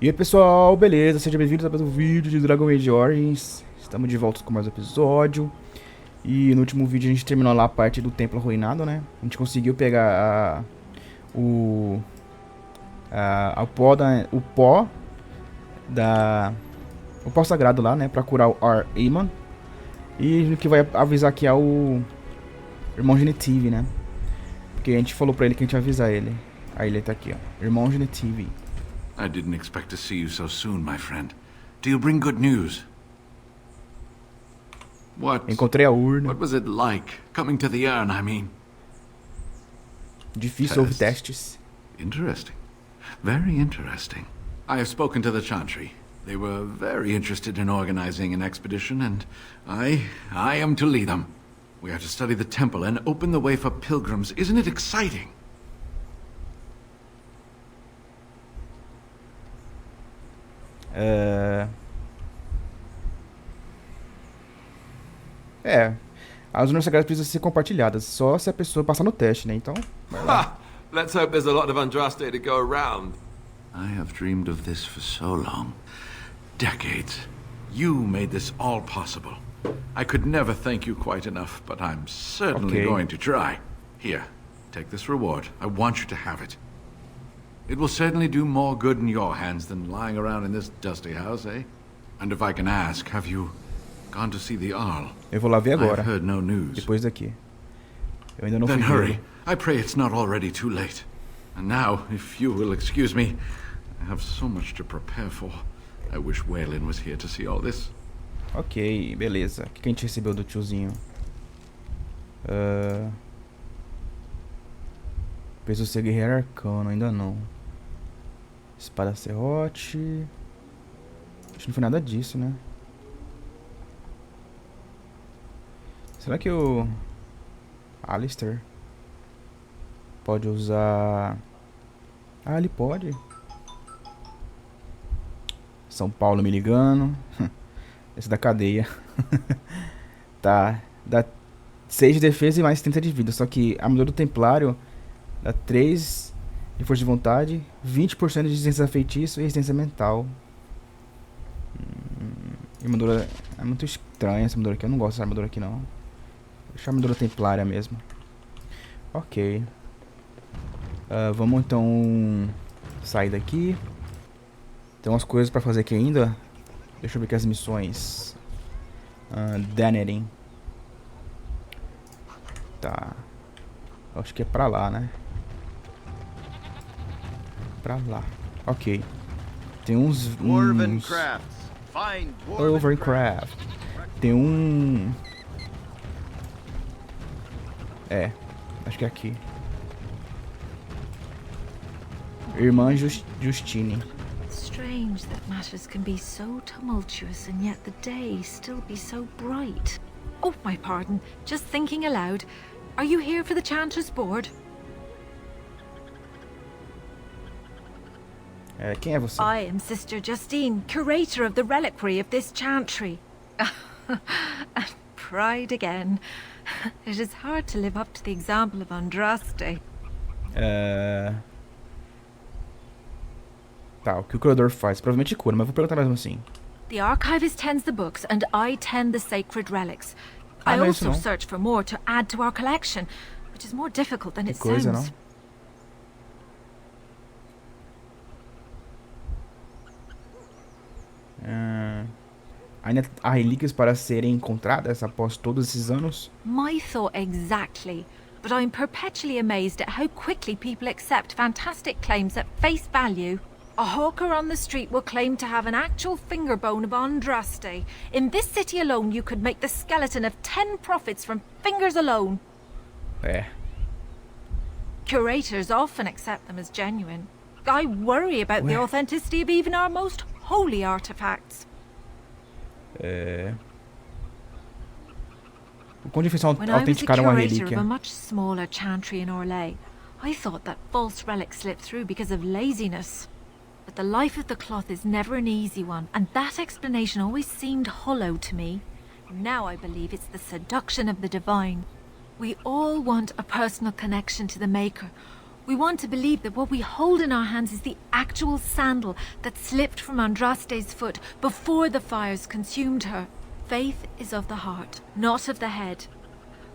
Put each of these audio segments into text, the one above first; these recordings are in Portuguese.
E aí pessoal, beleza? Sejam bem-vindos a mais um vídeo de Dragon Age Origins. Estamos de volta com mais um episódio. E no último vídeo a gente terminou lá a parte do templo arruinado, né? A gente conseguiu pegar o pó sagrado lá, né? Pra curar o EAMON. E o que vai avisar aqui é o irmão Genitive, né? Porque a gente falou pra ele que a gente ia avisar ele. Aí ele tá aqui, ó. Irmão Genitive. I didn't expect to see you so soon, my friend. Do you bring good news? Encontrei a urna. What was it like coming to the urn, I mean? Difícil ouvir testes. Interesting. Very interesting. I have spoken to the Chantry. They were very interested in organizing an expedition, and I am to lead them. We are to study the temple and open the way for pilgrims. Isn't it exciting? As urnas sagradas precisam ser compartilhadas, só se a pessoa passar no teste, né? Então, vai lá. Let's hope there's a lot of Andraste to go around. I have dreamed of this for so long. Decades. You made this all possible. I could never thank you quite enough, but I'm certainly going to try. Here, take this reward. I want you to have it. It will certainly do more good in your hands than lying around in this dusty house, eh? And if I can ask, have you gone to see the ARL? Eu vou lá ver agora. I've heard no news. Depois daqui. Eu ainda não fui Then ver. hurry. I pray it's not already too late. And now, if you will excuse me, I have so much to prepare for. I wish Waylon was here to see all this. Ok, beleza. O que a gente recebeu do tiozinho? Peso ser guerreiro arcano, ainda não. Espada serrote. Acho que não foi nada disso, né? Será que o Alistair pode usar... Ah, ele pode. São Paulo me ligando. Esse da cadeia. Tá. Dá 6 de defesa e mais 30 de vida. Só que a armadura do Templário dá 3 de força de vontade, 20% de resistência a feitiço e resistência mental. Armadura é muito estranha essa armadura aqui. Eu não gosto dessa armadura aqui não. Vou deixar a armadura Templária mesmo. Ok. Vamos então sair daqui. Tem umas coisas pra fazer aqui ainda. Deixa eu ver aqui as missões. Danneting. Tá. Acho que é pra lá, né? Pra lá. Ok. Tem uns... Overcraft. Tem um... acho que é aqui. Irmã Justine. Strange that matters can be so tumultuous and yet the day still be so bright. Oh, my pardon. Just thinking aloud. Are you here for the Chanter's Board? Quem é você? I am Sister Justine, curator of the reliquary of this chantry. And pride again. It is hard to live up to the example of Andraste. Tá, o que o curador faz? Provavelmente cura, mas vou perguntar mesmo assim. The archivist tends the books and I tend the sacred relics. I also search for more to add to our collection, which is more difficult than it sounds. Ainda há relíquias para serem encontradas após todos esses anos? My thought exactly. But I'm perpetually amazed at how quickly people accept fantastic claims at face value. A hawker on the street will claim to have an actual finger bone of Andraste. In this city alone, you could make the skeleton of 10 prophets from fingers alone. Curators often accept them as genuine. I worry about the authenticity of even our most holy artifacts. O quão difícil When é I was a autenticar uma curator of relíquia? a much smaller chantry in Orlais, I thought that false relics slipped through because of laziness. But the life of the cloth is never an easy one, and that explanation always seemed hollow to me. Now I believe it's the seduction of the divine. We all want a personal connection to the Maker, We want to believe that what we hold in our hands is the actual sandal that slipped from Andraste's foot before the fires consumed her. Faith is of the heart, not of the head.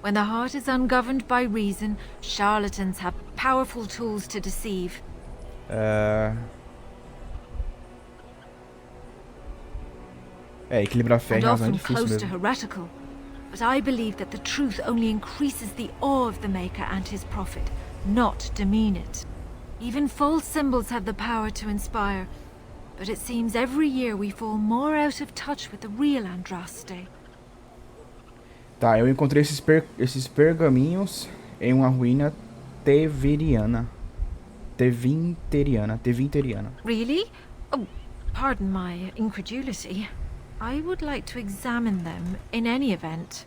When the heart is ungoverned by reason, charlatans have powerful tools to deceive. Equilibrar fé e And razão é often difícil close to mesmo. heretical. But I believe that the truth only increases the awe of the Maker and his prophet, not demean it. Even false symbols have the power to inspire, but it seems every year we fall more out of touch with the real Andraste. Tá, eu encontrei esses pergaminhos em uma ruína tevinteriana. Really? Oh, pardon my incredulity. I would like to examine them in any event.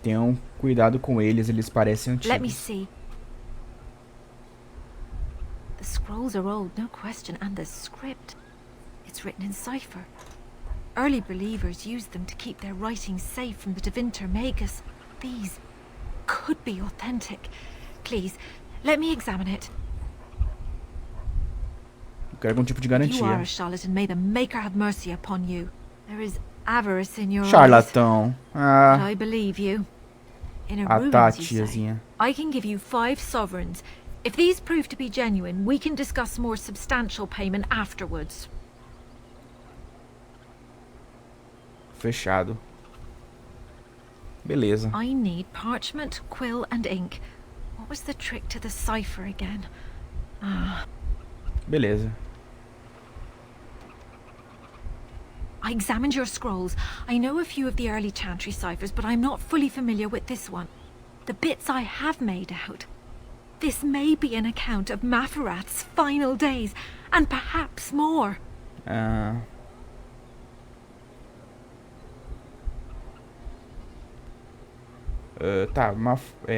Tenham cuidado com eles, eles parecem antigos. Let me see. The scrolls are old, no question, and the script. It's written in cipher. Early believers used them to keep their writings safe from the Divinter Magus. These could be authentic. Please, let me examine it. Quero algum tipo de You are garantia. a charlatan. May the Maker have mercy upon you. There is avarice in your eyes. Charlatão. But Ah, I believe you. In a a ruins, you say. tiazinha. I can give you 5 sovereigns. If these prove to be genuine, we can discuss more substantial payment afterwards. Fechado. Beleza. I need parchment, quill, and ink. What was the trick to the cipher again? Beleza. I examined your scrolls. I know a few of the early chantry ciphers, but I'm not fully familiar with this one. The bits I have made out. This may be an account of Maferath's final days, and perhaps more. Ah. Tá,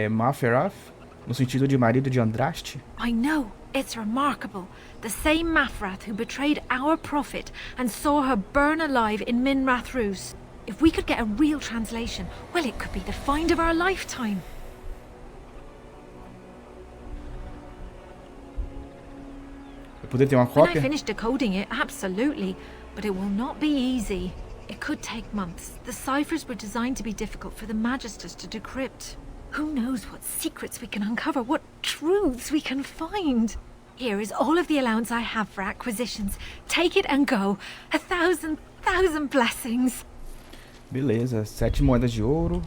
Maferath, no sentido de marido de Andraste. I know. It's remarkable. The same Maferath who betrayed our prophet and saw her burn alive in Minrath Rus. If we could get a real translation, well, it could be the find of our lifetime. Eu poderia ter uma When I cópia? finish decoding it, absolutely. But it will not be easy. It could take months. The ciphers were designed to be difficult for the Magisters to decrypt. Who knows what secrets we can uncover, what truths we can find. Here is all of the allowance I have for acquisitions. Take it and go. 1,000 blessings. Beleza, 7 moedas de ouro,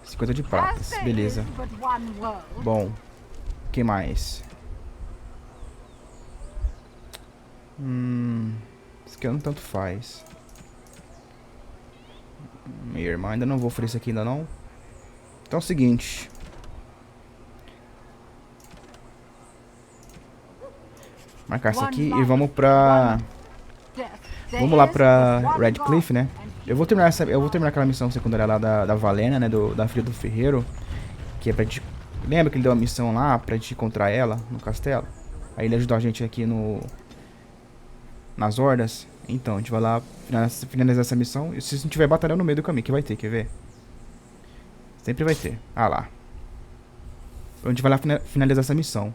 50 de pratas, beleza. Bom, o que mais? Isso aqui não tanto faz. Minha irmã, ainda não vou oferecer aqui ainda não. Então é o seguinte. Marcar isso aqui e vamos pra... Vamos lá pra Redcliffe, né? Eu vou terminar aquela missão secundária lá da Valena, né? Da filha do ferreiro. Que é pra gente... Lembra que ele deu uma missão lá pra gente encontrar ela no castelo? Aí ele ajudou a gente aqui nas hordas. Então, a gente vai lá finalizar essa missão. E se não tiver batalha no meio do caminho, que vai ter, quer ver? Sempre vai ter. Ah lá. Então a gente vai lá finalizar essa missão.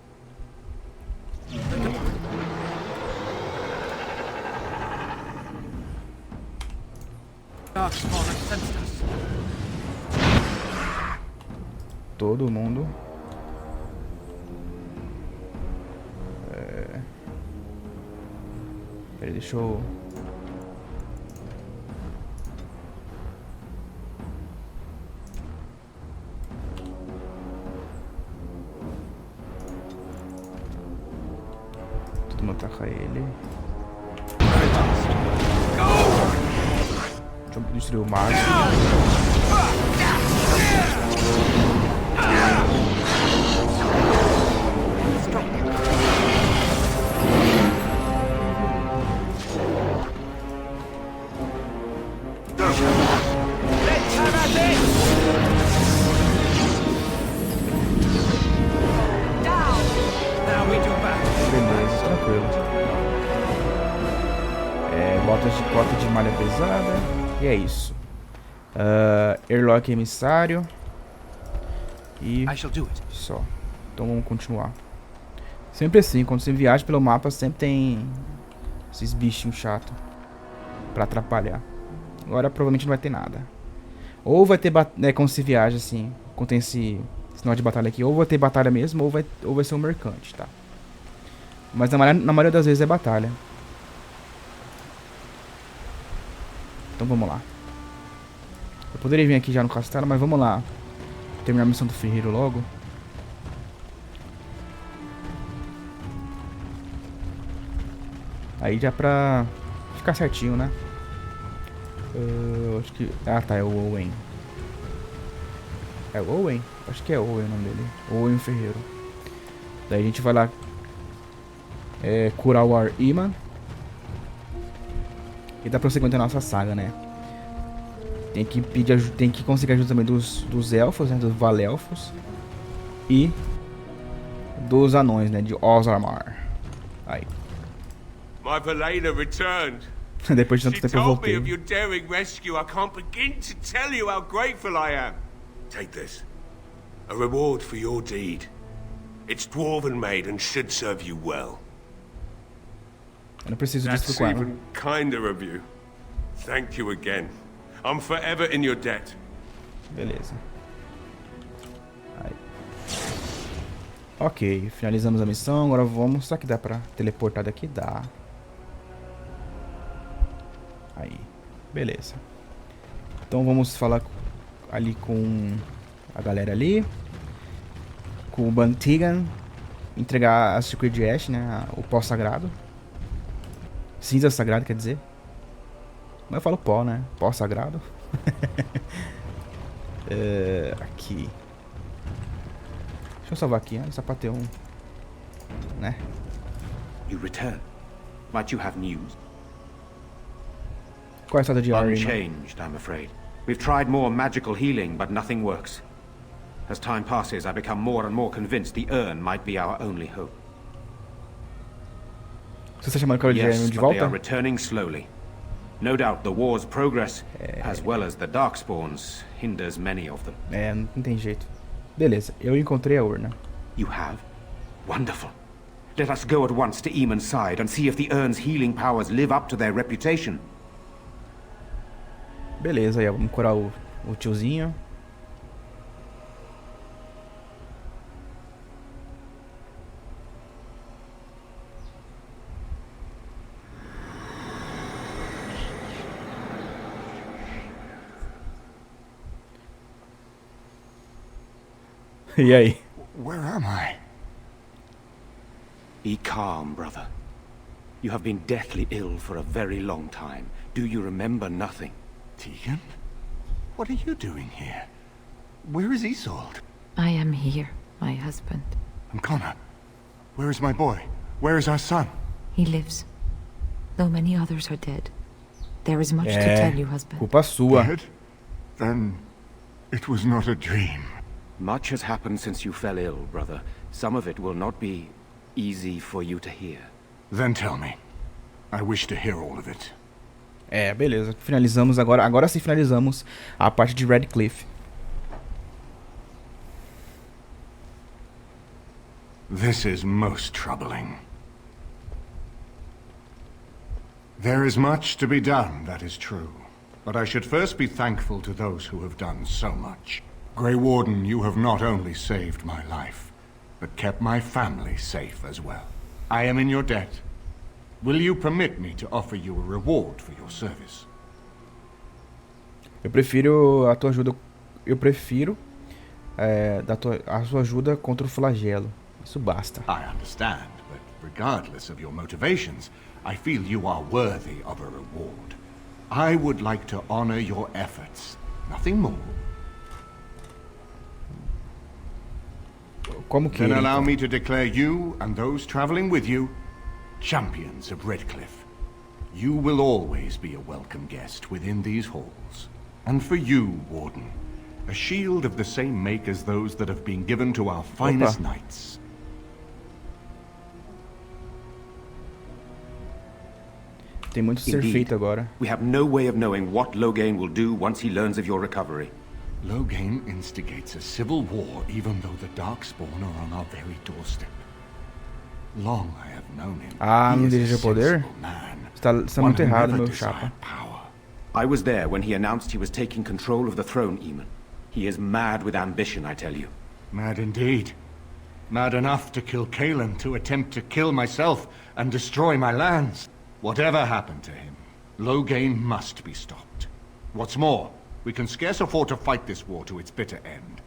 Todo mundo. Peraí, deixa eu... Todo mundo ataca ele. Deixa eu destruir o mago. Beleza, tranquilo. Bota de malha pesada. E é isso. Airlock emissário. E só. Então vamos continuar. Sempre assim, quando você viaja pelo mapa, sempre tem esses bichinhos chatos pra atrapalhar. Agora provavelmente não vai ter nada. Ou vai ter, quando se viaja assim, quando tem esse sinal de batalha aqui, ou vai ter batalha mesmo, ou vai ser um mercante, tá? Mas na maioria das vezes é batalha. Então vamos lá. Eu poderia vir aqui já no castelo, mas vamos lá. Terminar a missão do ferreiro logo. Aí já pra ficar certinho, né? Acho que... Ah, tá, é o Owen. É o Owen? Acho que é Owen o nome dele. Owen o ferreiro. Daí a gente vai lá curar o EAMON. E dá prosseguimento na nossa saga, né? Tem que pedir tem que conseguir ajuda também dos elfos, né? Dos valelfos. E dos anões, né? De Osarmar. Aí. My Valena returned. Depois de tanto She tempo eu told me voltei. of your daring rescue. I can't begin to tell you how grateful I am. Take this. A reward for your deed. It's dwarven made and should serve you well. Eu não preciso disso That's com ela. even kinder of you. Thank you again. I'm forever in your debt. Beleza. Aí. Ok, finalizamos a missão. Agora vamos... Será que dá pra teleportar daqui? Dá. Aí. Beleza. Então vamos falar ali com a galera ali. Com o Bantigan. Entregar a Secret Ash, né? O pó sagrado. Cinza sagrado, quer dizer. Mas eu falo pó, né? Pó sagrado. Aqui. Deixa eu salvar aqui, né? Só pra ter um... Né? You return. Might you have news? Qual é a estrada de ARL? Unchanged, I'm afraid. We've tried more magical healing, but nothing works. As time passes, I become more and more convinced the urn might be our only hope. Você está chamando o cara de Yes, de but they volta? are returning slowly. No doubt the war's progress, as well as the Darkspawns, hinders many of them. Não tem jeito. Beleza, eu encontrei a urna. You have? Wonderful. Let us go at once to EAMON's side and see if the urn's healing powers live up to their reputation. Beleza, aí ó, vamos curar o tiozinho. E aí? Where am I? Be calm, brother. You have been deathly ill for a very long time. Do you remember nothing? Tegan? What are you doing here? Where is Isolde? I am here, my husband. And Connor? Where is my boy? Where is our son? He lives. Though many others are dead. There is much to tell you, husband. Culpa sua. Dead? Then it was not a dream. Much has happened since you fell ill, brother. Some of it will not be easy for you to hear. Then tell me. I wish to hear all of it. Beleza. Finalizamos agora. Agora sim finalizamos a parte de Redcliffe. This is most troubling. There is much to be done, that is true. But I should first be thankful to those who have done so much. Grey Warden, you have not only saved my life, but kept my family safe as well. I am in your debt. Will you permit me to offer you a reward for your service? Eu prefiro a tua ajuda. Eu prefiro a sua ajuda contra o flagelo. Isso basta. I understand, but regardless of your motivations, I feel you are worthy of a reward. I would like to honor your efforts. Nothing more. Como que Then allow me to declare you and those traveling with you champions of Redcliffe. You will always be a welcome guest within these halls. And for you, Warden, a shield of the same make as those that have been given to our finest knights. Tem muito a ser Indeed. feito agora. We have no way of knowing what Loghain will do once he learns of your recovery. Loghain instigates a civil war even though the Darkspawn are on our very doorstep. Long I have known him. Ah, He não is a deseja poder? sensible man, Está one muito who errado, never meu desired chapa. power. I was there when he announced he was taking control of the throne, EAMON. He is mad with ambition, I tell you. Mad indeed. Mad enough to kill Kalen, to attempt to kill myself and destroy my lands. Whatever happened to him, Loghain must be stopped. What's more, we can scarce afford to fight this war to its bitter end.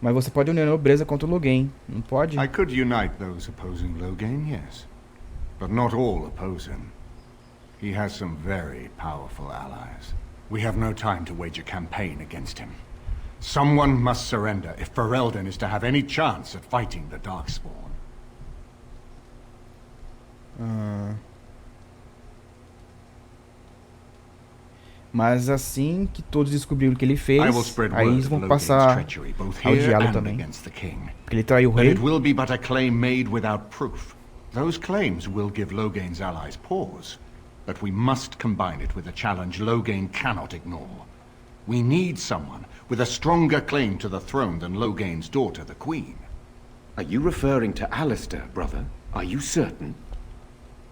Mas você pode unir a nobreza contra o Loghain, não pode? I could unite those opposing Loghain, yes. But not all oppose him. He has some very powerful allies. We have no time to wage a campaign against him. Someone must surrender if Ferelden is to have any chance at fighting the Darkspawn. Mas assim que todos descobriram o que ele fez, I will spread aí word eles of vão Loghain's passar treachery both ao here diálogo and também. against the king. Porque ele traiu o But rei. it will be but a claim made without proof. Those claims will give Loghain's allies pause. But we must combine it with a challenge Loghain cannot ignore. We need someone with a stronger claim to the throne than Loghain's daughter, the Queen. Are you referring to Alistair, brother? Are you certain?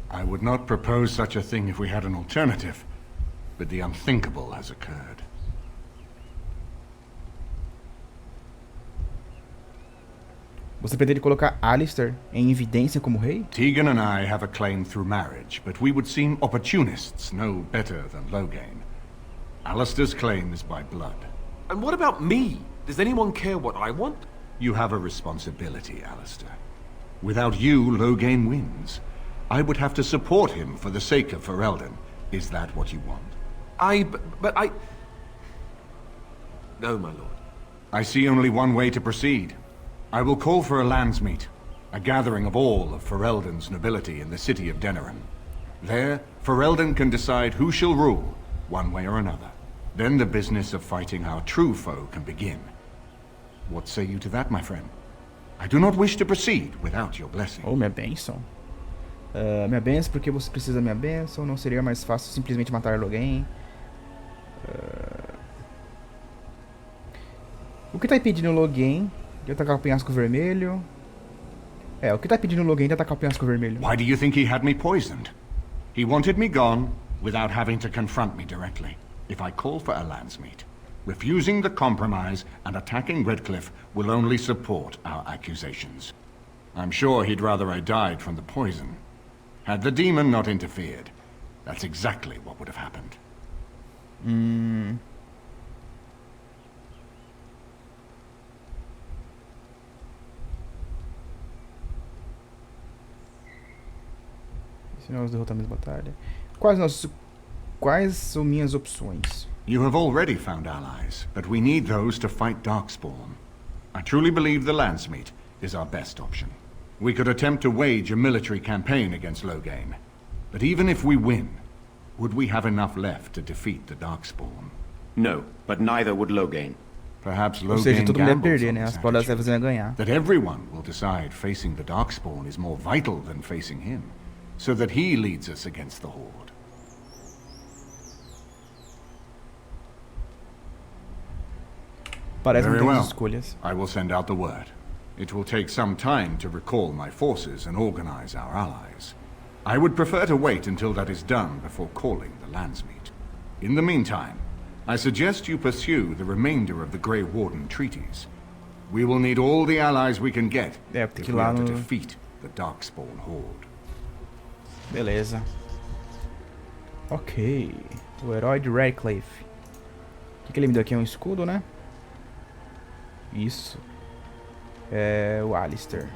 I would not propose such a thing if we had an alternative, but the unthinkable has occurred. Você pretende colocar Alistair em evidência como rei? Tegan and I have a claim through marriage, but we would seem opportunists no better than Loghain. Alistair's claim is by blood. And what about me? Does anyone care what I want? You have a responsibility, Alistair. Without you, Loghain wins. I would have to support him for the sake of Ferelden. Is that what you want? But I... No, my lord. I see only one way to proceed. I will call for a landsmeet, a gathering of all of Ferelden's nobility in the city of Denerim. There, Ferelden can decide who shall rule, one way or another. Then the business of fighting our true foe can begin. What say you to that, my friend? I do not wish to proceed without your blessing. Oh, minha bênção. Minha bênção, porque você precisa da minha bênção. Não seria mais fácil simplesmente matar Loghain? O que tá impedindo o Loghain de atacar o penhasco vermelho? O que tá impedindo o Loghain de atacar o penhasco vermelho? Why do you think he had me poisoned? He wanted me gone without having to confront me directly. If I call for a landsmeet, refusing the compromise and attacking Redcliffe will only support our accusations. I'm sure he'd rather I died from the poison. Had the demon not interfered, that's exactly what would have happened. Se nós derrotarmos a batalha. Quais são minhas opções? You have already found allies, but we need those to fight Darkspawn. I truly believe the landsmeet is our best option. We could attempt to wage a military campaign against Loghain. But even if we win, would we have enough left to defeat the Darkspawn? No, but neither would Loghain. Perhaps Ou seja, Loghain todo mundo ia gambles perder, on né? this As Palas attitude, iam ganhar. that everyone will decide facing the Darkspawn is more vital than facing him, so that he leads us against the Horde. Parece Very muitas well. escolhas. I will send out the word. It will take some time to recall my forces and organize our allies. I would prefer to wait until that is done before calling the landsmeet. In the meantime, I suggest you pursue the remainder of the Grey Warden treaties. We will need all the allies we can get Porque if we lá are to no... defeat the Darkspawn Horde. Beleza. Ok. O herói de Redcliffe. O que ele me deu aqui? É um escudo, né? Isso. É o Alistair.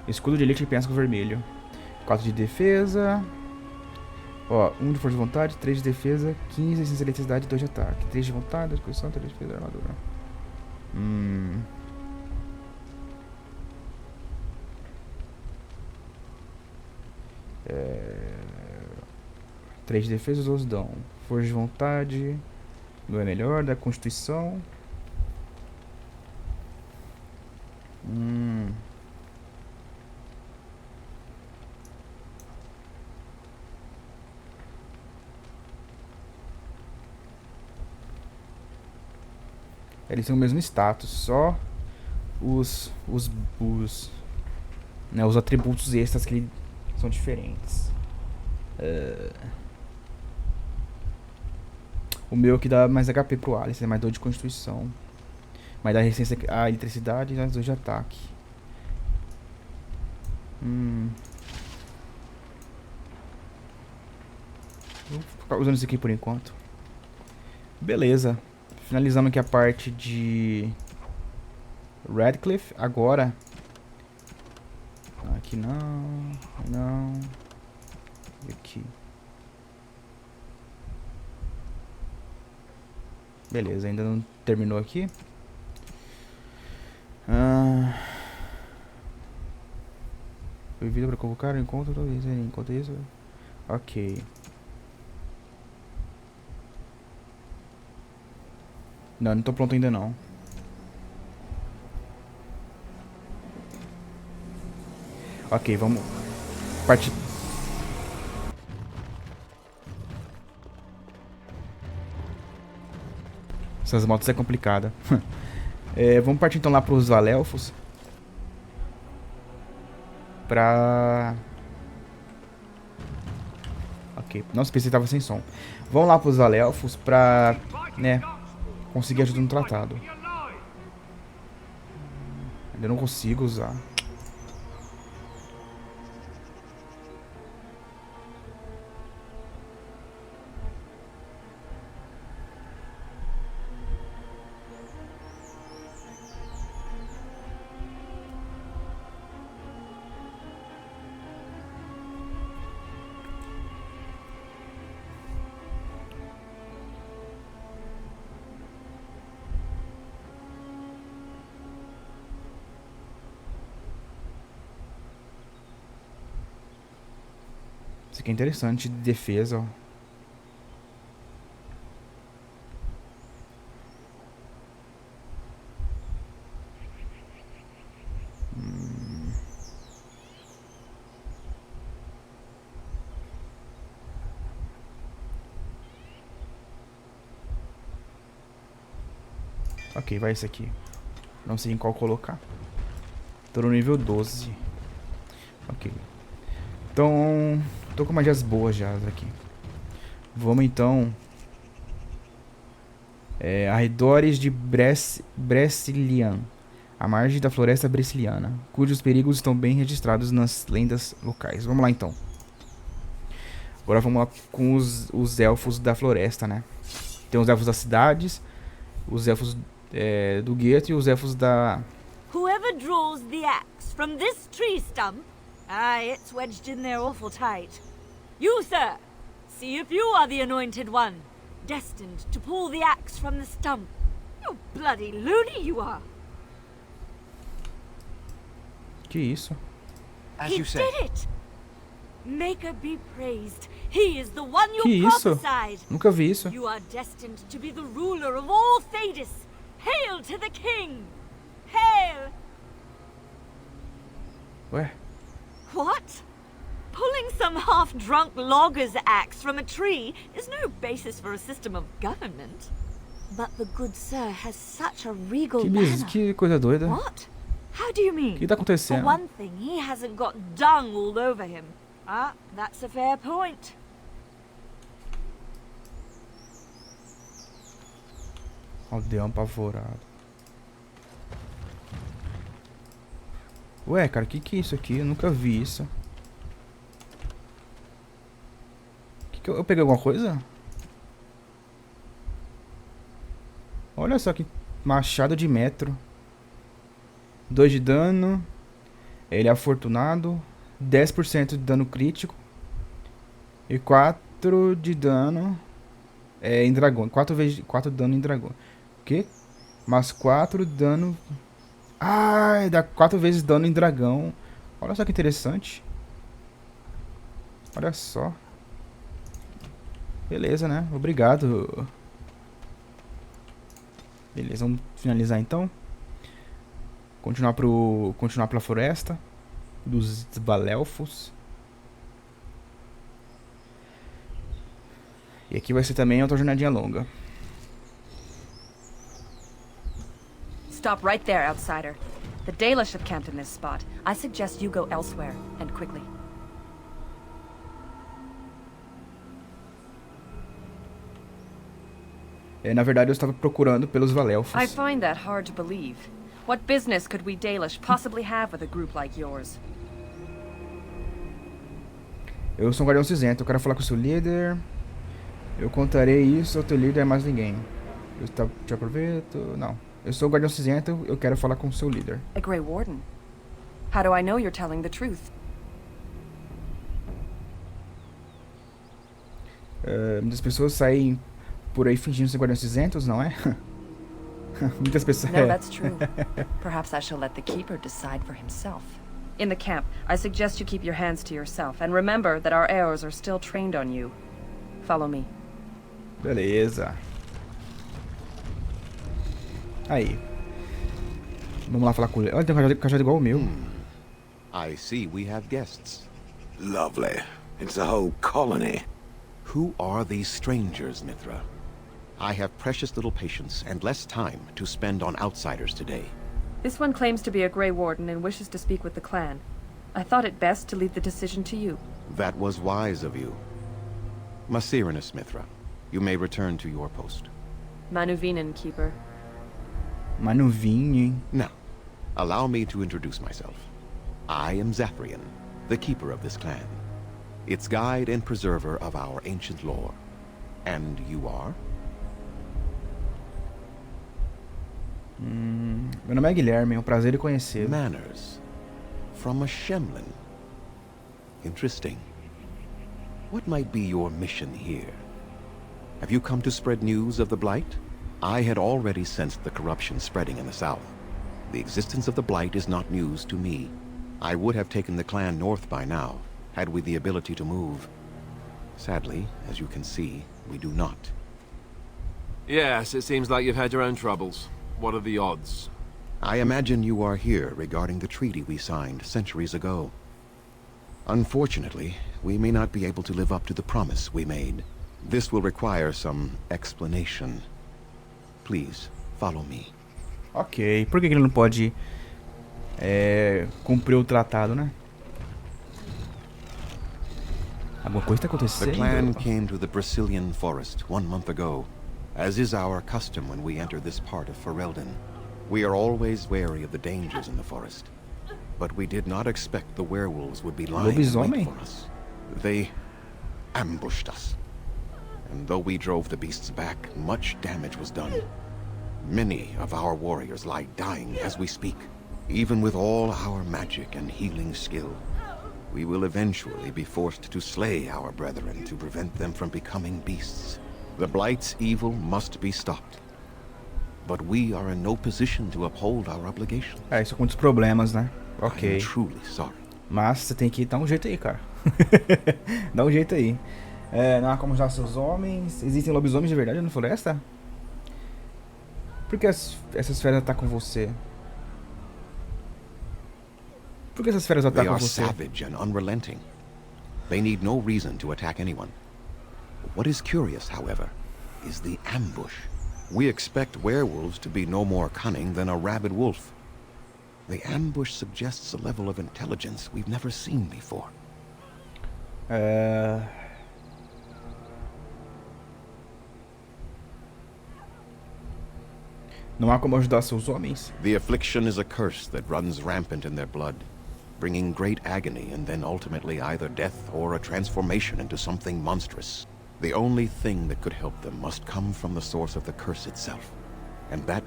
Escudo de elite e penhasco vermelho. 4 de defesa. Ó, 1 de força de vontade, 3 de defesa, 15 de sensibilidade e 2 de ataque. 3 de vontade, 2 de posição, 3 de defesa e armadura. 3 de defesa, os outros dão. Força de vontade. Não é melhor, da constituição. Eles têm o mesmo status, só né, os atributos extras que são diferentes. O meu que dá mais HP pro Alice, é mais 2 de constituição. Mais dá resistência à eletricidade e mais 2 de ataque. Vou ficar usando isso aqui por enquanto. Beleza. Finalizamos aqui a parte de Radcliffe. Agora. Aqui não. Não. E aqui. Beleza, ainda não terminou aqui. Proibido para convocar o encontro. Enquanto isso. Ok. Não tô pronto ainda não. Ok, vamos partir. Essas motos é complicada. Vamos partir então lá pros Valelfos. Ok, nossa, pensei que tava sem som. Vamos lá pros Valelfos pra, né, conseguir ajuda no tratado. Ainda não consigo usar. Isso aqui é interessante, de defesa, ó. Ok, vai esse aqui. Não sei em qual colocar. Tô no nível 12. Ok. Então, tô com magias boas já aqui. Vamos então. Arredores de Bressilian. A margem da floresta bressiliana, cujos perigos estão bem registrados nas lendas locais. Vamos lá então. Agora vamos lá com os elfos da floresta, né? Tem os elfos das cidades, os elfos do gueto e os elfos da... Whoever draws the axe from this tree stump, it's wedged in there awful tight. You, sir, see if you are the anointed one, destined to pull the axe from the stump. You bloody loony you are. Que isso? He did it! Maker be praised. He is the one you prophesied. Nunca vi isso. You are destined to be the ruler of all Thedas. Hail to the king! Hail! Ué? What? Pulling some half-drunk logger's axe from a tree is no basis for a system of government. But the good sir has such a regal manner. Que coisa doida. What? How do you mean? O que tá acontecendo? For one thing, he hasn't got dung all over him. That's a fair point. Aldeão apavorado. Ué, cara, que é isso aqui? Eu nunca vi isso. Eu peguei alguma coisa? Olha só que machado de metro. 2 de dano. Ele é afortunado. 10% de dano crítico. E 4 de dano em dragão. 4 de dano em dragão. O quê? Mais 4 dano... Ah, dá 4 vezes dano em dragão. Olha só que interessante. Olha só. Beleza, né? Obrigado. Beleza, vamos finalizar então. Continuar pela floresta dos Valelfos. E aqui vai ser também outra jornadinha longa. stop right there, outsider. The Dalish have camped in this spot. I suggest you go elsewhere, and quickly. Na verdade, eu estava procurando pelos Valelfos. I find that hard to believe. What business could we Dalish possibly have with a group like yours? Eu sou um guardião cinzento, eu quero falar com o seu líder. Eu contarei isso ao teu líder, mais ninguém. Eu te aproveito... Não. Eu sou o guardião cinzento, eu quero falar com o seu líder. A Grey Warden? How do I know you're telling the truth? Muitas pessoas saem por aí fingindo ser guardiões cinzentos, não é? Muitas pessoas... No, that's true. Perhaps I shall let the Keeper decide for himself. In the camp, I suggest you keep your hands to yourself, and remember that our heirs are still trained on you. Follow me. Beleza. Aí. Vamos lá falar com ele. Olha, tem um cajado igual o meu. I see we have guests. Lovely. It's a whole colony. Who are these strangers, Mithra? I have precious little patience and less time to spend on outsiders today. This one claims to be a Grey Warden and wishes to speak with the clan. I thought it best to leave the decision to you. That was wise of you. Masirinus, Mithra, you may return to your post. Manuvinen, Keeper. Manuvinen. Now, allow me to introduce myself. I am Zathrian, the keeper of this clan, its guide and preserver of our ancient lore. And you are? Meu nome é Guilherme, é um prazer em conhecê-lo. Manners. From a Shemlin. Interesting. What might be your mission here? Have you come to spread news of the Blight? I had already sensed the corruption spreading in the south. The existence of the Blight is not news to me. I would have taken the clan north by now, had we the ability to move. Sadly, as you can see, we do not. Yes, it seems like you've had your own troubles. What are the odds? I imagine you are here regarding the treaty we signed centuries ago. Unfortunately, we may not be able to live up to the promise we made. This will require some explanation. Please, follow me. Ok, por que ele não pode cumprir o tratado, né? Alguma coisa está acontecendo? The clan came to the Brazilian forest 1 month ago, as is our custom when we enter this part of Ferelden. We are always wary of the dangers in the forest, but we did not expect the werewolves would be lying in wait for us. They ambushed us, and though we drove the beasts back, much damage was done. Many of our warriors lie dying as we speak. Even with all our magic and healing skill, we will eventually be forced to slay our brethren to prevent them from becoming beasts. The Blight's evil must be stopped. But we are in no position to uphold our obligation. Isso com muitos problemas, né? Ok. I am truly sorry. Mas você tem que dar um jeito aí, cara. Dá um jeito aí. Não há como usar seus homens. Existem lobisomens de verdade na floresta? Por que essas feras atacam você? Por que essas feras atacam você? They are savage and unrelenting. They need no reason to attack anyone. What is curious, however, is the ambush. We expect werewolves to be no more cunning than a rabid wolf. The ambush suggests a level of intelligence we've never seen before. Não há como ajudar seus homens? The affliction is a curse that runs rampant in their blood, bringing great agony and then ultimately either death or a transformation into something monstrous. The only thing that could help them must come from the source of the curse itself. And that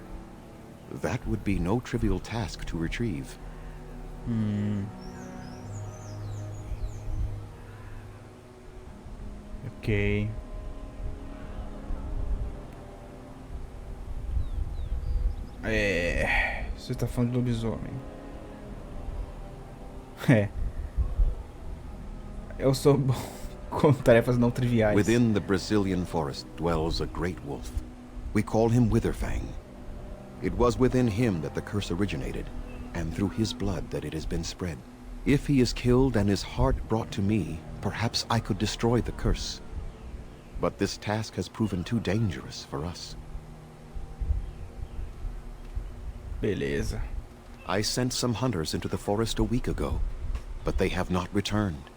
would be no trivial task to retrieve. Ok. Você tá falando de lobisomem. Eu sou bom com tarefas não triviais. Within the Brazilian forest dwells a great wolf. We call him Witherfang. It was within him that the curse originated, and through his blood that it has been spread. If he is killed and his heart brought to me, perhaps I could destroy the curse. But this task has proven too dangerous for us. Beleza. I sent some hunters into the forest a week ago, but they have not returned.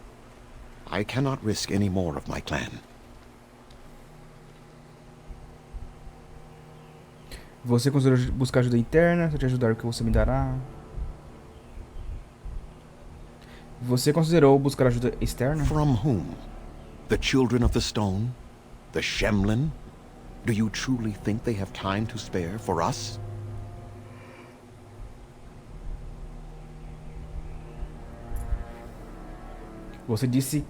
I cannot risk any more of my clan. Você considerou buscar ajuda interna? Se eu te ajudar, o que você me dará? Você considerou buscar ajuda externa? From whom? The children of the stone? The Shemlin? Do you truly think they have time to spare for us? Você disse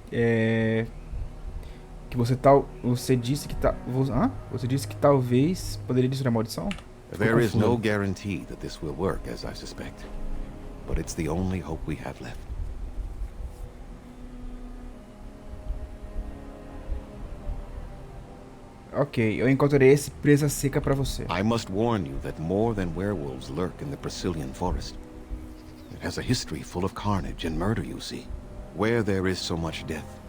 que você disse que você disse que talvez poderia destruir a maldição? There is no guarantee that this will work, as I suspect. But it's the only hope we have left. Ok, eu encontrarei esse presa seca para você. I must warn you that more than werewolves lurk in the Brazilian forest. It has a history full of carnage and murder, you see. Where there is so much death,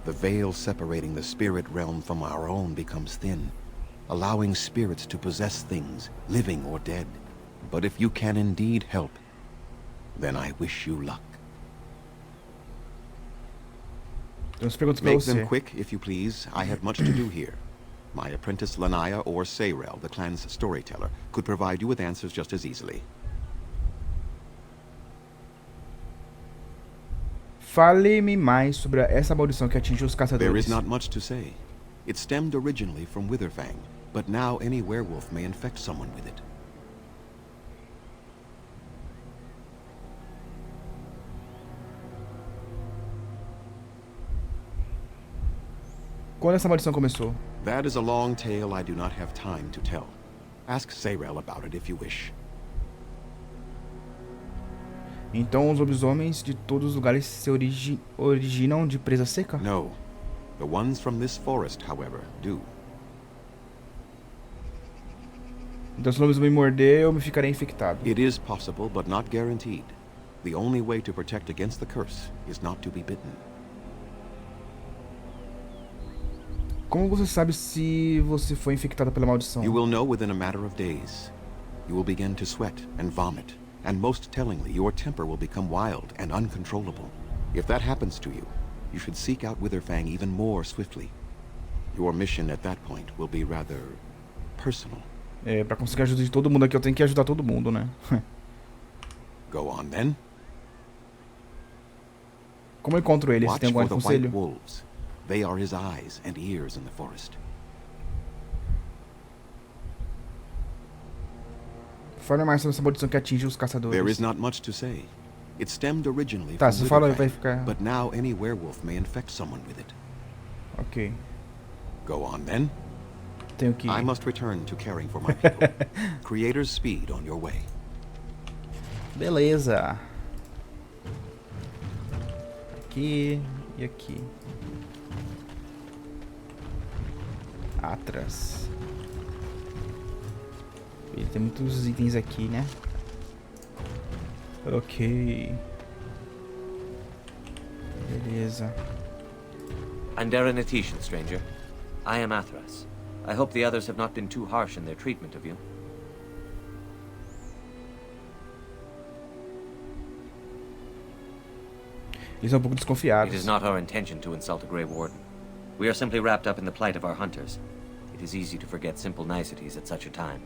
the veil separating the spirit realm from our own becomes thin, allowing spirits to possess things, living or dead. But if you can indeed help, then I wish you luck. Make them quick, if you please. I have much to do here. My apprentice Lanaya or Sayrel, the clan's storyteller, could provide you with answers just as easily. Fale-me mais sobre essa maldição que atingiu os caçadores. There is not much to say. It stemmed originally from Witherfang, but now any werewolf may infect someone with it. Quando essa maldição começou? That is a long tale I do not have time to tell. Ask Sayrel about it if you wish. Então os lobisomens de todos os lugares se originam de presa seca? No. The ones from this forest, however, do. Então se o lobisomem morder, eu me ficarei infectado. It is possible, but not guaranteed. The only way to protect against the curse is not to be bitten. Como você sabe se você foi infectado pela maldição? You will know within a matter of days. You will begin to sweat and vomit, and most tellingly, your temper will become wild and uncontrollable. If that happens to you, you should seek out Witherfang even more swiftly. Your mission at that point will be rather personal. Pra conseguir a ajuda de todo mundo aqui, eu tenho que ajudar todo mundo, né? Go on then. Como eu encontro ele? Você tem algum conselho? Wolves. They are his eyes and ears in the forest. Fale mais sobre essa maldição que atinge os caçadores. There is not much to say. It stemmed originally tá, from você fala, vai Witherfang, ficar... but now any werewolf may infect someone with it. Ok. Go on then. Tenho que ir. I must return to caring for my people. Creator's speed on your way. Beleza. Aqui e aqui. Atrás. Ele tem muitos itens aqui, né? Ok. Beleza. Anderanetitian, stranger. I am Athras. I hope the others have not been too harsh in their treatment of you. Eles são um pouco desconfiados. It is not our intention to insult a Grey Warden. We are simply wrapped up in the plight of our hunters. It is easy to forget simple niceties at such a time.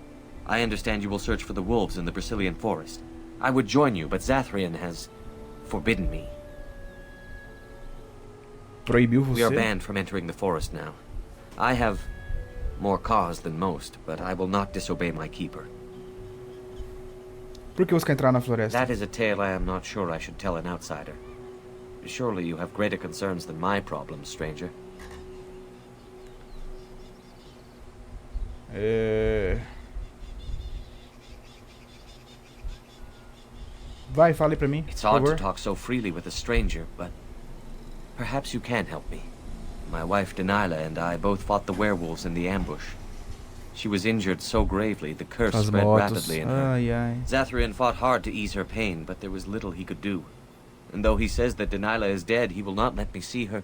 I understand you will search for the wolves in the Brazilian forest. I would join you, but Zathrian has forbidden me. Proibiu você? We are banned from entering the forest now. I have more cause than most, but I will not disobey my keeper. Por que você quer entrar na floresta? That is a tale I am not sure I should tell an outsider. Surely you have greater concerns than my problems, stranger. Vai, fale pra mim. It's odd to talk so freely with a stranger, but perhaps you can help me. My wife Denilah and I both fought the werewolves in the ambush. She was injured so gravely, the curse spread rapidly in her. Zathrian fought hard to ease her pain, but there was little he could do. And though he says that Denilah is dead, he will not let me see her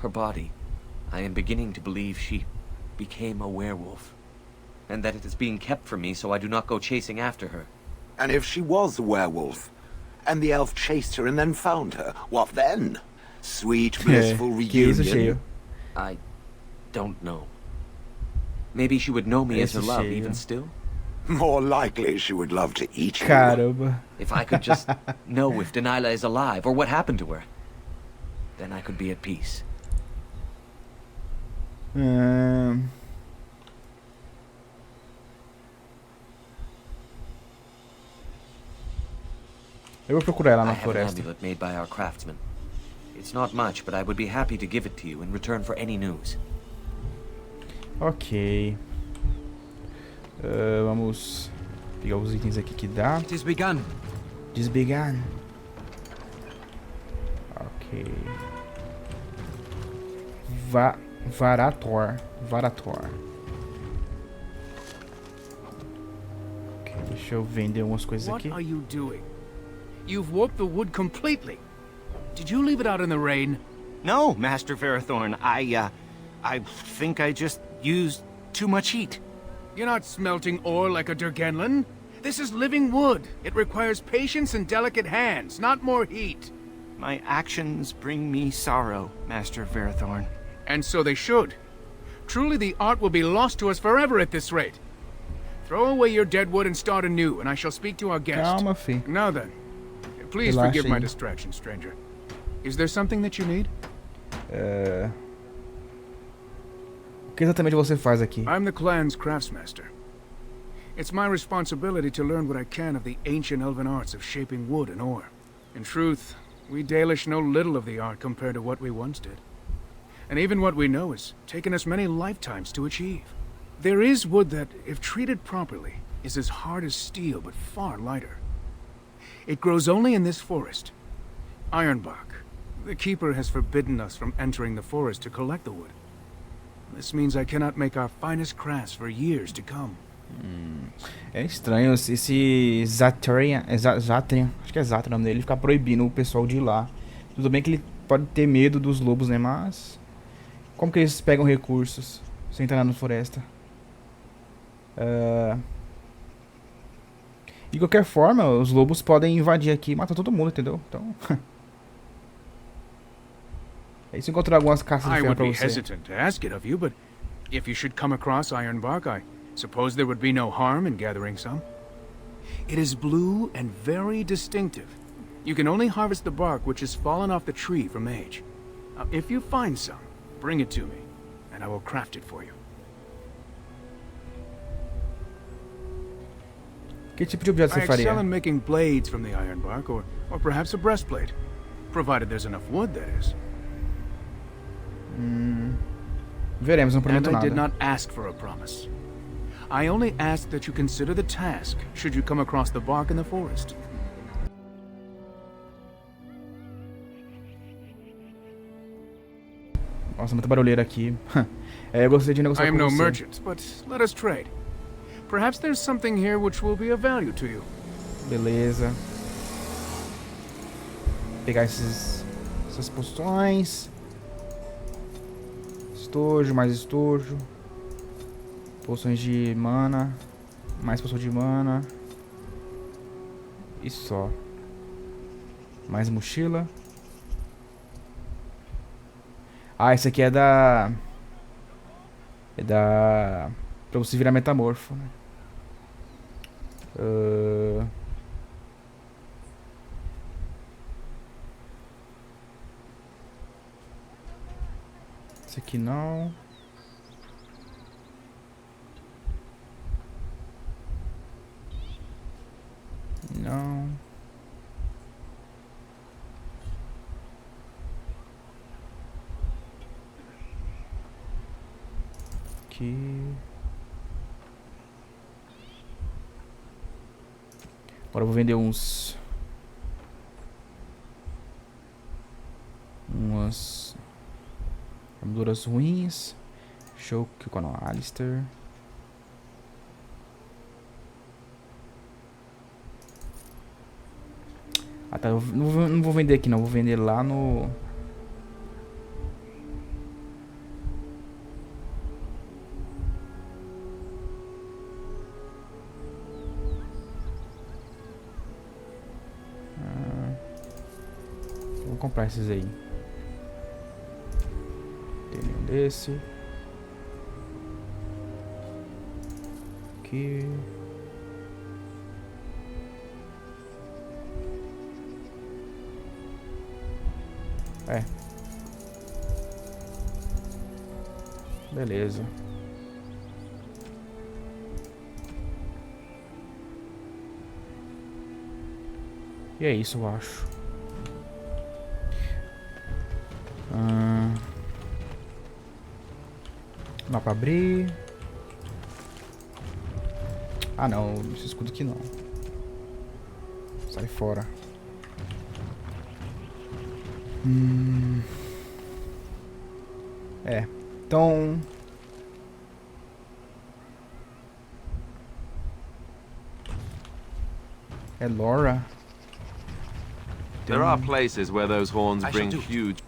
body. I am beginning to believe she became a werewolf. and that it is being kept from me so I do not go chasing after her. And if she was a werewolf, and the elf chased her and then found her, what then? Sweet, blissful reunion? I don't know. Maybe she would know me as her love even still? More likely she would love to eat you. Caramba. If I could just know if Delilah is alive or what happened to her, then I could be at peace. Eu vou procurar ela na I have an floresta. amulet made by our craftsman. It's not much, but I would be happy to give it to you in return for any news. Ok. Vamos pegar os itens aqui que dá. It is begun. Desbegan. Ok. Varator. Ok, deixa eu vender umas coisas aqui. What are you doing? You've warped the wood completely. Did you leave it out in the rain? No, Master Ferrothorn. I think I just used too much heat. You're not smelting ore like a Durgenlin. This is living wood. It requires patience and delicate hands, not more heat. My actions bring me sorrow, Master Ferrothorn. And so they should. Truly the art will be lost to us forever at this rate. Throw away your dead wood and start anew, and I shall speak to our guest. Calma, fi. Now then, please forgive my distraction, stranger. Is there something that you need? O que exatamente você faz aqui? I'm the clan's craftsmaster. It's my responsibility to learn what I can of the ancient elven arts of shaping wood and ore. In truth, we Dalish know little of the art compared to what we once did. And even what we know has taken us many lifetimes to achieve. There is wood that, if treated properly, is as hard as steel but far lighter. It grows only in this forest. Ironbark. The keeper has forbidden us from entering the forest to collect the wood. This means I cannot make our finest crafts for years to come. É estranho esse Zatrian, acho que é Zatrian o nome dele, ficar proibindo o pessoal de ir lá. Tudo bem que ele pode ter medo dos lobos, né? Mas como que eles pegam recursos sem entrar na floresta? De qualquer forma, os lobos podem invadir aqui e matar todo mundo, entendeu? Então é isso, encontrar algumas caças de ferro pra você. I would be hesitant to ask it of you, but if you should come across Ironbark, I suppose there would be no harm in gathering some. It is blue and very distinctive. You can only harvest the bark which has fallen off the tree from age. If you find some, bring it to me, and I will craft it for you. Que tipo de objeto você I faria? excel in making blades from the ironbark, or perhaps a breastplate, provided there's enough wood, that is. Veremos, não prometo And I did nada. not ask for a promise. I only ask that you consider the task, should you come across the bark in the forest. Nossa, muita barulheira aqui. Eu gostaria de negociar I am com no você. merchant, but let us trade. Perhaps there's something here which will be of value to you. Beleza. Pegar essas poções. Estojo, mais estojo. Poções de mana. Mais poção de mana. E só. Mais mochila. Ah, esse aqui é da... pra você virar metamorfo, né? Esse aqui não. Não. Aqui. Agora eu vou vender umas armaduras ruins. Show que com a Alistair. Ah tá, eu não vou vender aqui não, vou vender lá no... comprar esses aí. Tem nenhum desse. Aqui. É. Beleza. E é isso, eu acho. Não dá pra abrir. Ah, não. Esse escudo aqui não. Sai fora. É. Então... É Laura. There are places where those horns bring huge...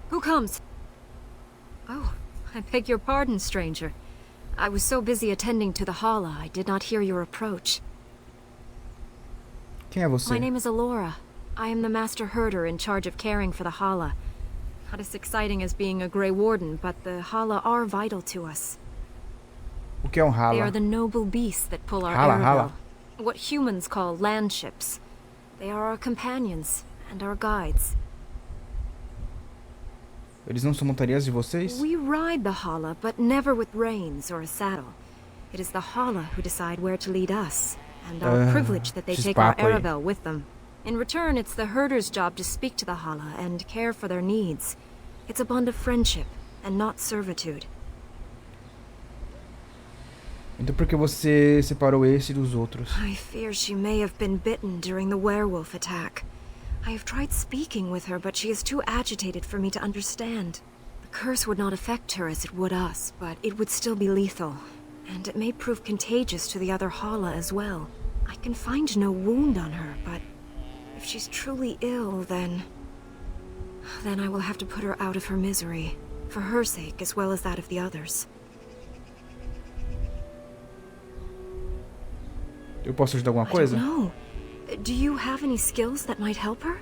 Who comes? Oh, I beg your pardon, stranger. I was so busy attending to the Hala, I did not hear your approach. Quem é você? My name is Alora. I am the Master Herder in charge of caring for the Hala. Not as exciting as being a Grey Warden, but the Hala are vital to us. O que é Hala? They are the noble beasts that pull our Hala. What humans call land ships. They are our companions and our guides. Eles não são montarias de vocês? We ride the Hala, but never with reins or a saddle. It is the Hala who decide where to lead us, and our privilege that they take our Aravel with them. In return, it's the herder's job to speak to the Hala and care for their needs. It's a bond of friendship, and not servitude. Então por que você separou esse dos outros? I fear she may have been bitten during the werewolf attack. I have tried speaking with her, but she is too agitated for me to understand. The curse would not affect her as it would us, but it would still be lethal. And it may prove contagious to the other Hala as well. I can find no wound on her, but if she's truly ill, then I will have to put her out of her misery. For her sake, as well as that of the others. Eu posso ajudar alguma coisa? I don't know. Do you have any skills that might help her?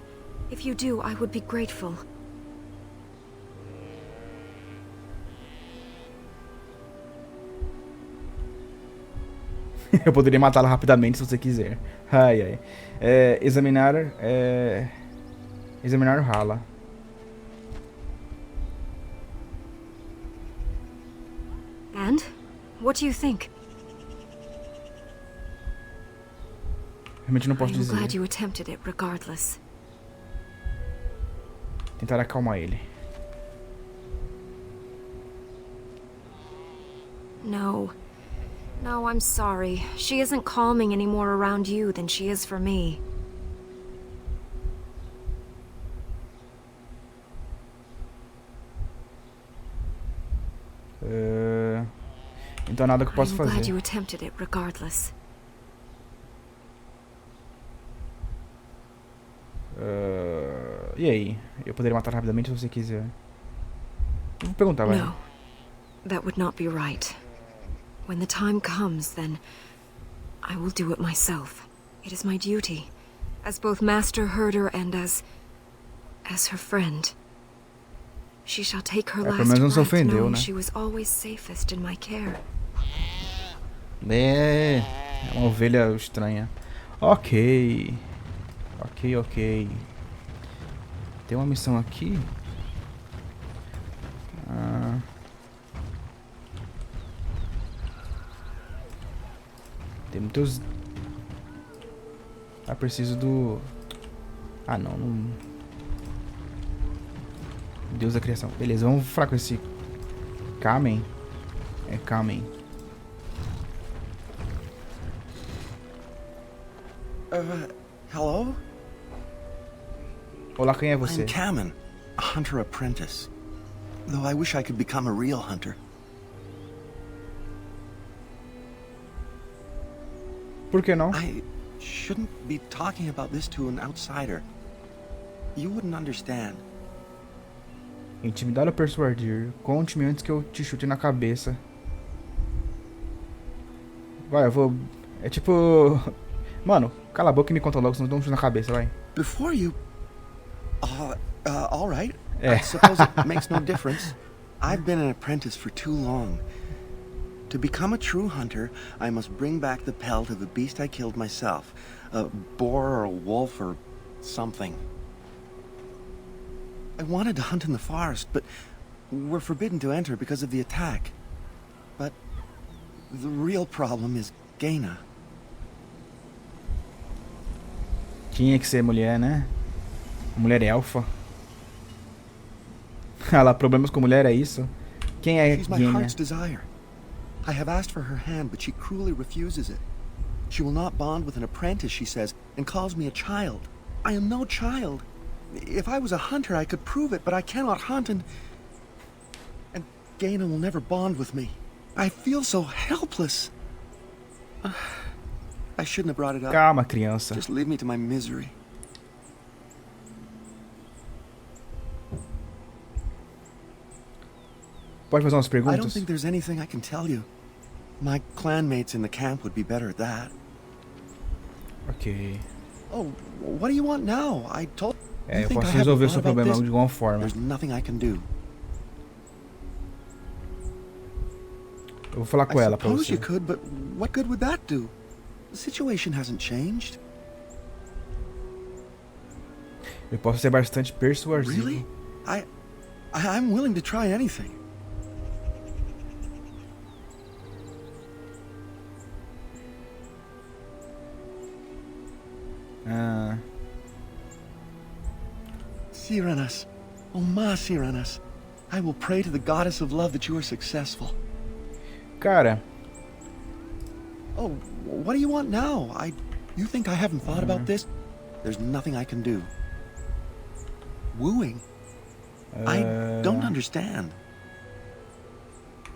If you do, I would be grateful. Eu poderia matá-la rapidamente se você quiser. Ai, ai. Examinar o Hala. And? What do you think? Realmente não posso dizer. I'm glad you attempted it regardless. Tentar acalmar ele. No. No, I'm sorry. She isn't calming any more around you than she is for me. Então nada que eu possa fazer. I'm glad you attempted it regardless. E aí? Eu poderia matar rapidamente se você quiser. Eu vou perguntar, vai. No. That would not be right. When the time comes, then I will do it myself. It is my duty, as both Master Herder and as her friend. She shall take her last breath knowing she was always safest in my care. É uma ovelha estranha. Ok. Tem uma missão aqui. Tem muitos... preciso do... não... Deus da criação. Beleza, vamos falar com esse... Kamen. É Kamen. Hello? Olá, quem é você? I'm Kamen, a hunter apprentice. Though I wish I could become a real hunter. Por que não? I shouldn't be talking about this to an outsider. You wouldn't understand. Intimidar ou persuadir? Conte-me antes que eu te chute na cabeça. Vai, eu vou... É tipo... Mano, cala a boca e me conta logo, senão eu dou um chute na cabeça, vai. Before you... All right. I suppose it makes no difference. I've been an apprentice for too long. To become a true hunter, I must bring back the pelt of a beast I killed myself. A boar or a wolf or something. I wanted to hunt in the forest, but we're forbidden to enter because of the attack. But the real problem is Gaina. Tinha que ser mulher, né? Mulher elfa. Ela, problemas com mulher, é isso? Quem é She's my Gaina? heart's desire. I have asked for her hand, but she cruelly refuses it. She will not bond with an apprentice, she says, and calls me a child. I am no child. If I was a hunter, I could prove it, but I cannot hunt, and Gaina will never bond with me. I feel so helpless. I shouldn't have brought it up. Calma, criança. Just leave me to my misery. Pode fazer umas perguntas? I don't think there's anything I can tell you. My clanmates in the camp would be better at that. Ok. Oh, what do you want now? I told eu posso resolver o seu problema de alguma forma. There's nothing I can do. Eu vou falar com ela pra Suppose você. you could, but what good would that do? The situation hasn't changed. Eu posso ser bastante persuasivo. Really? I'm willing to try anything. Cyranas, oh ma Cyranas, I will pray to the goddess of love that you are successful. Cara. Oh, what do you want now? You think I haven't thought about this? There's nothing I can do. Wooing? I don't understand.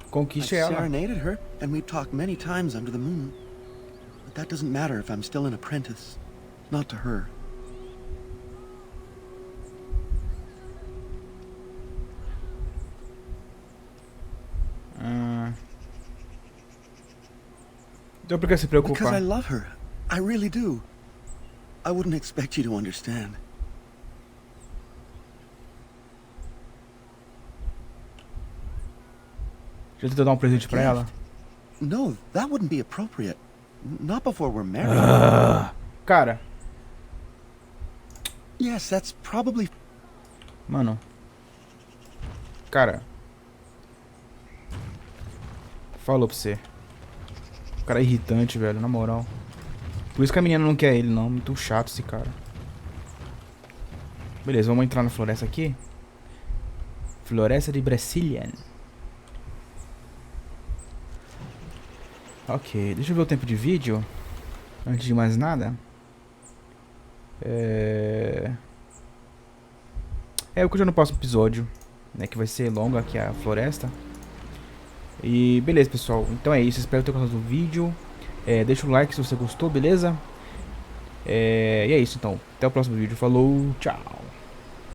Conquiste I've ela. serenaded her, and we've talked many times under the moon. But that doesn't matter if I'm still an apprentice. Not to her. Então por que se preocupar? Because I love her. I really do. I wouldn't expect you to understand. Já tentou dar um presente pra ela? No, that wouldn't be appropriate. Not before we're married. Cara. Yes, that's probably... Mano. Cara. Falou pra você. O cara é irritante, velho, na moral. Por isso que a menina não quer ele, não. Muito chato esse cara. Beleza, vamos entrar na floresta aqui. Floresta de Brazilian. Ok, deixa eu ver o tempo de vídeo. Antes de mais nada. Eu já no próximo episódio, né, que vai ser longo aqui a floresta. E beleza, pessoal. Então é isso, espero ter gostado do vídeo. Deixa o like se você gostou, beleza? E é isso então. Até o próximo vídeo. Falou, tchau.